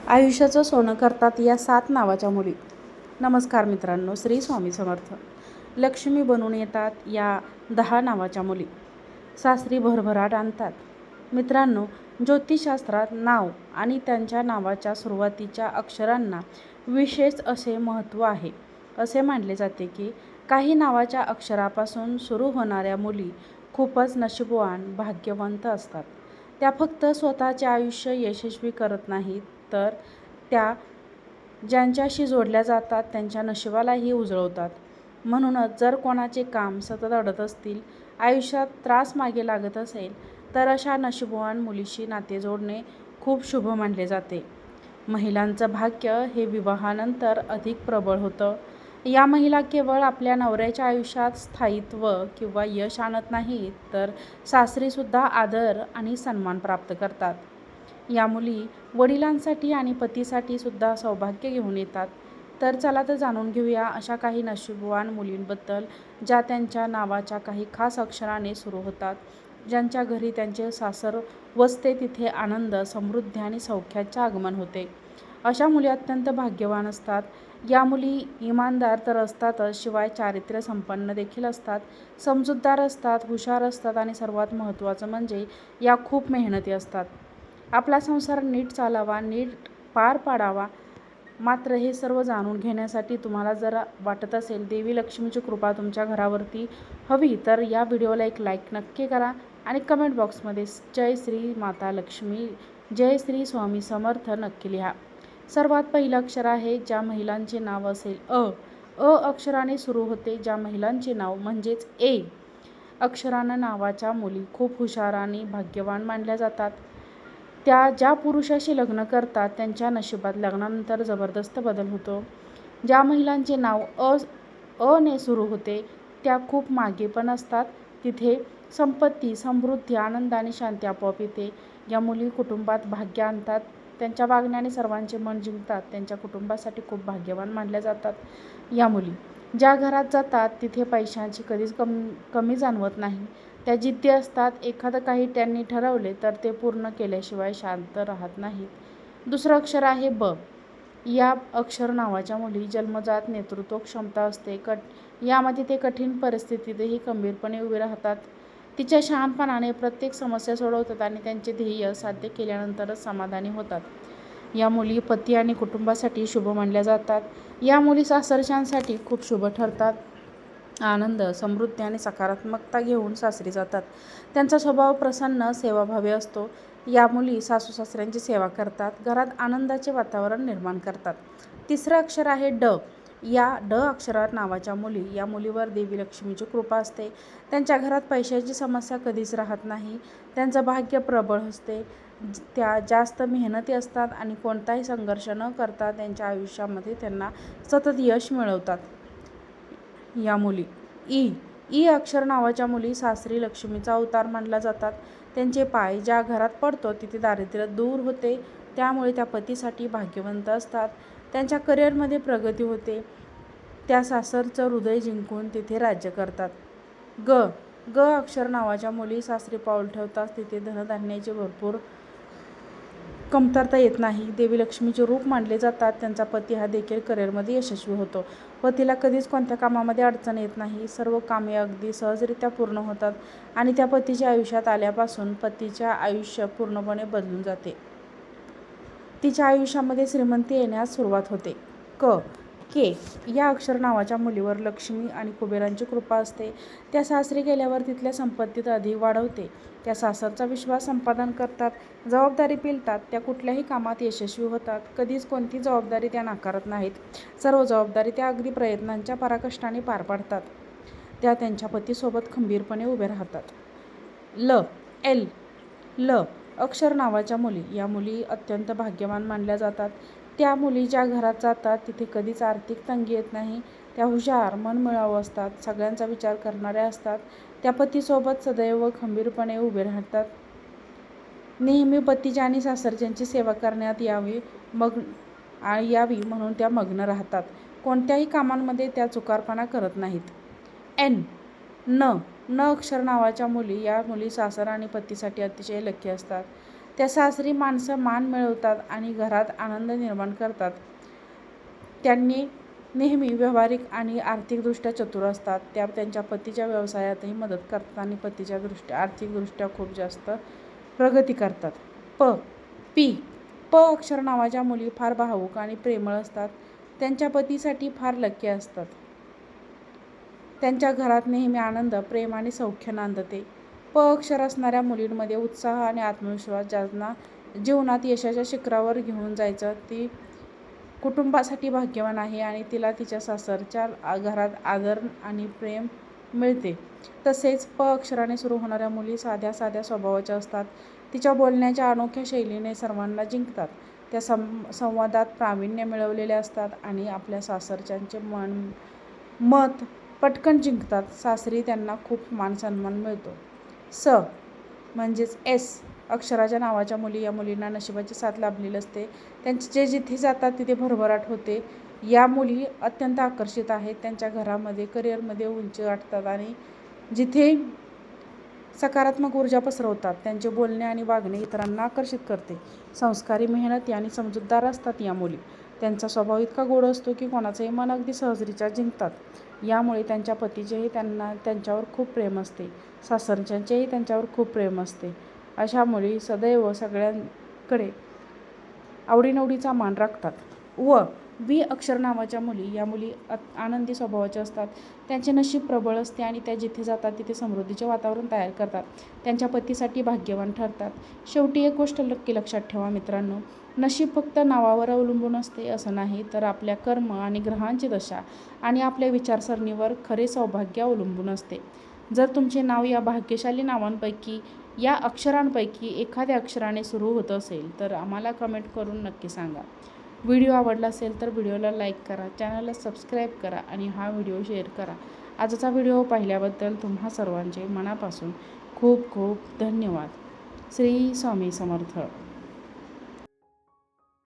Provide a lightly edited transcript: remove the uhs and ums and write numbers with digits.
आयुष्याचं सोनं करतात या 7 नावाच्या मुली. नमस्कार मित्रांनो, श्री स्वामी समर्थ. लक्ष्मी बनून येतात या 10 नावाच्या मुली. सासरी भरभराट आणतात. मित्रांनो, ज्योतिषशास्त्रात नाव आणि त्यांच्या नावाच्या सुरुवातीच्या अक्षरांना विशेष असे महत्त्व आहे. असे मानले जाते की काही नावाच्या अक्षरापासून सुरू होणाऱ्या मुली खूपच नशीबवान, भाग्यवंत असतात. त्या फक्त स्वतःचे आयुष्य यशस्वी करत नाहीत, तर त्या ज्यांच्याशी जोडल्या जातात त्यांच्या नशिबालाही उजळवतात. म्हणूनच जर कोणाचे काम सतत अडत असतील, आयुष्यात त्रास मागे लागत असेल, तर अशा नशीबवान मुलीशी नाते जोडणे खूप शुभ मानले जाते. महिलांचं भाग्य हे विवाहानंतर अधिक प्रबळ होतं. या महिला केवळ आपल्या नवऱ्याच्या आयुष्यात स्थायित्व किंवा यश आणत नाहीत, तर सासरीसुद्धा आदर आणि सन्मान प्राप्त करतात. या मुली वडिलांसाठी आणि पतीसाठी सुद्धा सौभाग्य घेऊन येतात. तर चला तर जाणून घेऊया अशा काही नशीबवान मुलींबद्दल, ज्या त्यांच्या नावाच्या काही खास अक्षराने सुरू होतात. ज्यांच्या घरी त्यांचे सासर वसते तिथे आनंद, समृद्धी आणि सौख्याचे आगमन होते. अशा मुली अत्यंत भाग्यवान असतात. या मुली इमानदार तर असतातच, शिवाय चारित्र्य संपन्न देखील असतात, समजूतदार असतात, हुशार असतात आणि सर्वात महत्त्वाचं म्हणजे या खूप मेहनती असतात. आपला संसार नीट चालावा, नीट पार पाडावा. मात्र हे सर्व जाणून घेण्यासाठी तुम्हाला जर वाटत असेल देवी लक्ष्मीची कृपा तुमच्या घरावरती हवी, तर या व्हिडिओला एक लाईक नक्की करा आणि कमेंट बॉक्समध्ये जय श्री माता लक्ष्मी, जय श्री स्वामी समर्थ नक्की लिहा. सर्वात पहिलं अक्षर आहे ज्या महिलांचे नाव असेल अ अक्षराने सुरू होते. ज्या महिलांचे नाव म्हणजेच ए अक्षरानं नावाच्या मुली खूप हुशार आणि भाग्यवान मानल्या जातात. त्या ज्या पुरुषाशी लग्न करतात त्यांच्या नशिबात लग्नानंतर जबरदस्त बदल होतो. ज्या महिलांचे नाव ने सुरू होते त्या खूप मागे पण असतात. तिथे संपत्ती, समृद्धी, आनंद आणि शांती आपोआप येते. या मुली कुटुंबात भाग्य आणतात. त्यांच्या वागण्याने सर्वांचे मन जिंकतात. त्यांच्या कुटुंबासाठी खूप भाग्यवान मानल्या जातात. या मुली ज्या घरात जातात तिथे पैशांची कधीच कमी जाणवत नाही. त्या जिद्दी असतात. एखादं काही त्यांनी ठरवले तर ते पूर्ण केल्याशिवाय शांत राहत नाहीत. दुसरं अक्षर आहे ब. या अक्षर नावाच्या मुली जन्मजात नेतृत्व क्षमता असते. यामध्ये ते कठीण परिस्थितीतही खंबीरपणे उभे राहतात. तिच्या शहाणपणाने प्रत्येक समस्या सोडवतात आणि त्यांचे ध्येय साध्य केल्यानंतरच समाधानी होतात. या मुली पती आणि कुटुंबासाठी शुभ मानल्या जातात. या मुली सासरच्यांसाठी खूप शुभ ठरतात. आनंद, समृद्धी आणि सकारात्मकता घेऊन सासरी जातात. त्यांचा स्वभाव प्रसन्न, सेवाभावी असतो. या मुली सासू सासऱ्यांची सेवा करतात, घरात आनंदाचे वातावरण निर्माण करतात. तिसरं अक्षर आहे ड. या ड अक्षरात नावाच्या मुली, या मुलीवर देवी लक्ष्मीची कृपा असते. त्यांच्या घरात पैशाची समस्या कधीच राहत नाही. त्यांचं भाग्य प्रबळ असते. त्या जास्त मेहनती असतात आणि कोणताही संघर्ष न करता त्यांच्या आयुष्यामध्ये त्यांना सतत यश मिळवतात. या मुली ई अक्षर नावाच्या मुली सासरी लक्ष्मीचा अवतार मानल्या जातात. त्यांचे पाय ज्या घरात पडतो तिथे दारिद्र्य दूर होते. त्यामुळे त्या पतीसाठी भाग्यवंत असतात. त्यांच्या करिअरमध्ये प्रगती होते. त्या सासरचं हृदय जिंकून तिथे राज्य करतात. ग अक्षर नावाच्या मुली सासरी पाऊल ठेवतात तिथे धनधान्याची भरपूर कमतरता येत नाही. देवी लक्ष्मीचे रूप मानले जातात. त्यांचा पती हा देखील करिअरमध्ये यशस्वी होतो. पतीला कधीच कोणत्या कामामध्ये अडचण येत नाही. सर्व कामे अगदी सहजरित्या पूर्ण होतात आणि त्या पतीच्या आयुष्यात आल्यापासून पतीच्या आयुष्य पूर्णपणे बदलून जाते. तिच्या आयुष्यामध्ये श्रीमंती येण्यास सुरुवात होते. के या अक्षर नावाच्या मुलीवर लक्ष्मी आणि कुबेरांची कृपा असते. त्या सासरी गेल्यावर तिथल्या संपत्तीत अधिक वाढवते. त्या सासरचा विश्वास संपादन करतात. जबाबदारी पेलतात. त्या कुठल्याही कामात यशस्वी होतात. कधीच कोणती जबाबदारी त्या नाकारत नाहीत. सर्व जबाबदारी त्या अगदी प्रयत्नांच्या पराकाष्ठाने पार पाडतात. त्या त्यांच्या पतीसोबत खंबीरपणे उभे राहतात. ल अक्षर नावाच्या मुली, या मुली अत्यंत भाग्यवान मानल्या जातात. त्या मुली ज्या घरात जातात तिथे कधीच आर्थिक तंगी येत नाही. त्या हुशार, मनमिळावू असतात. सगळ्यांचा विचार करणाऱ्या असतात. त्या पतीसोबत सदैव खंबीरपणे उभे राहतात. नेहमी पतीच्या आणि सासरच्यांची सेवा करण्यात यावी म्हणून त्या मग्न राहतात. कोणत्याही कामांमध्ये त्या चुकारपणा करत नाहीत. न अक्षर नावाच्या मुली, या मुली सासर आणि पतीसाठी अतिशय लकी असतात. त्या सासरी माणसं मान मिळवतात आणि घरात आनंद निर्माण करतात. त्यांनी नेहमी व्यावहारिक आणि आर्थिकदृष्ट्या चतुर असतात. त्या त्यांच्या पतीच्या व्यवसायातही मदत करतात आणि पतीच्या आर्थिकदृष्ट्या खूप जास्त प्रगती करतात. प अक्षर नावाच्या मुली फार भावूक आणि प्रेमळ असतात. त्यांच्या पतीसाठी फार लक्की असतात. त्यांच्या घरात नेहमी आनंद, प्रेम आणि सौख्य नांदते. प अक्षर असणाऱ्या मुलींमध्ये उत्साह आणि आत्मविश्वास, ज्यांना जीवनात यशाच्या शिखरावर घेऊन जायचं, ती कुटुंबासाठी भाग्यवान आहे आणि तिला तिच्या सासरच्या घरात आदर आणि प्रेम मिळते. तसेच प अक्षराने सुरू होणाऱ्या मुली साध्या स्वभावाच्या असतात. तिच्या बोलण्याच्या अनोख्या शैलीने सर्वांना जिंकतात. त्या संवादात प्रावीण्य मिळवलेले असतात आणि आपल्या सासरच्यांचे मत पटकन जिंकतात. सासरी त्यांना खूप मानसन्मान मिळतो. म्हणजेच एस अक्षराच्या नावाच्या मुली, या मुलींना नशिबाची साथ लाभलेली असते. त्यांचे जिथे जातात तिथे भरभराट होते. या मुली अत्यंत आकर्षित आहेत. त्यांच्या घरामध्ये, करिअरमध्ये उंची गाठतात आणि जिथे सकारात्मक ऊर्जा पसरवतात. त्यांचे बोलणे आणि वागणे इतरांना आकर्षित करते. संस्कारी, मेहनती आणि समजूतदार असतात या मुली. त्यांचा स्वभाव इतका गोड असतो की कोणाचंही मन अगदी सहजरित्या जिंकतात. यामुळे त्यांच्या पतीचेही त्यांच्यावर खूप प्रेम असते. सासरच्यांचेही त्यांच्यावर खूप प्रेम असते. अशा मुली सदैव सगळ्यांकडे आवडीनिवडीचा मान राखतात. वी अक्षर नावाच्या मुली, या मुली आनंदी स्वभावाच्या असतात. त्यांचे नशीब प्रबळ असते आणि त्या जिथे जातात तिथे समृद्धीचे वातावरण तयार करतात. त्यांच्या पतीसाठी भाग्यवान ठरतात. शेवटी एक गोष्ट नक्की लक्षात ठेवा मित्रांनो, नशीब फक्त नावावर अवलंबून असते असं नाही, तर आपल्या कर्म आणि ग्रहांची दशा आणि आपल्या विचारसरणीवर खरे सौभाग्य अवलंबून असते. जर तुमचे नाव या भाग्यशाली नावांपैकी, या अक्षरांपैकी एखाद्या अक्षराने सुरू होत असेल तर आम्हाला कमेंट करून नक्की सांगा. व्हिडिओ आवडला असेल तर व्हिडिओला लाईक करा, चॅनलला सबस्क्राईब करा आणि हा व्हिडिओ शेअर करा. आजचा व्हिडिओ पाहिल्याबद्दल तुम्हा सर्वांचे मनापासून खूप खूप धन्यवाद. श्री स्वामी समर्थ.